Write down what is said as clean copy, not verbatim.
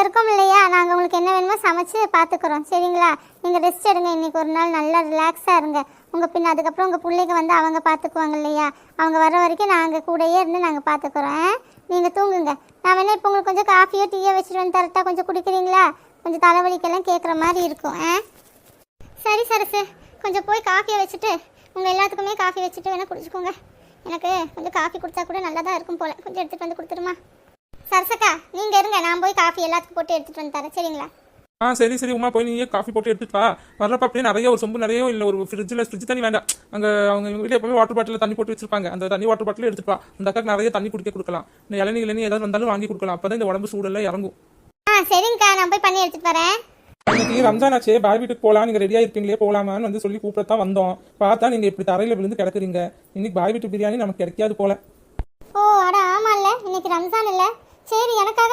இருக்கோம் இல்லையா, நாங்கள் உங்களுக்கு என்ன வேணுமோ சமைச்சு பார்த்துக்குறோம். சரிங்களா? நீங்கள் ரெஸ்ட் எடுங்க, இன்றைக்கி ஒரு நாள் நல்லா ரிலாக்ஸாக இருங்க. உங்கள் பின்ன அதுக்கப்புறம் உங்கள் பிள்ளைங்க வந்து அவங்க பார்த்துக்குவாங்க இல்லையா, அவங்க வர வரைக்கும் நாங்கள் கூடயே இருந்து நாங்கள் பார்த்துக்குறோம். நீங்கள் தூங்குங்க. நான் வேணா இப்போ உங்களுக்கு கொஞ்சம் காஃபியோ டீயோ வச்சுட்டு வந்து தரட்டா? கொஞ்சம் குடிக்கிறீங்களா? கொஞ்சம் தலைவலிக்கெல்லாம் கேட்குற மாதிரி இருக்கும். சரி சரசு, கொஞ்சம் போய் காஃபியை வச்சுட்டு உங்கள் எல்லாத்துக்குமே காஃபி வச்சுட்டு வேணால் குடிச்சுக்கோங்க. எனக்கு கொஞ்சம் காஃபி கொடுத்தா கூட நல்லா தான் இருக்கும் போல். கொஞ்சம் எடுத்துகிட்டு வந்து கொடுத்துருமா? சரசக்கா நீங்கள் இருங்க, நான் போய் காஃபி எல்லாத்துக்கும் போட்டு எடுத்துகிட்டு வந்து தரேன். சரிங்களா? சரி சரி உமா, போய் நீயே காஃபி போட்டு எடுத்துட்டு வா. வர்றப்ப அப்படியே நிறைய ஒரு சொம்பு நிறைய இல்லை, ஒரு ஃப்ரிட்ஜ் தண்ணி வேண்டாம். அங்கே அவங்க வீட்டில் எப்பவுமே வாட்டர் பாட்டில் தண்ணி போட்டு வச்சிருப்பாங்க. அந்த தண்ணி வாட்டர் பாட்டில் எடுத்துட்டு வா. அந்த அக்காக்கு நிறைய தண்ணி குடிக்க கொடுக்கலாம். இந்த இளநீ ஏதாவது வந்தாலும் வாங்கி கொடுக்கலாம். அப்போ தான் இந்த உடம்பு சூடெல்லாம் இறங்கும். சரிங்கக்கா, நான் போய் பண்ணி எடுத்துகிட்டு வரேன். இன்னைக்கு ரம்ஜான் ஆச்சே, பாய் வீட்டுக்கு போகலாம், நீங்கள் ரெடியாக இருப்பீங்களே, போகலாமான்னு வந்து சொல்லி கூப்பிடத்தான் வந்தோம். பார்த்தா நீங்கள் இப்படி தரையில் விழுந்து கிடக்குறீங்க. இன்னைக்கு பாய் வீட்டு பிரியாணி நமக்கு கிடைக்காது போல. ஓ அட ஆமாம்ல, இன்னைக்கு ரம்ஜான் இல்லை. சரி, எனக்காக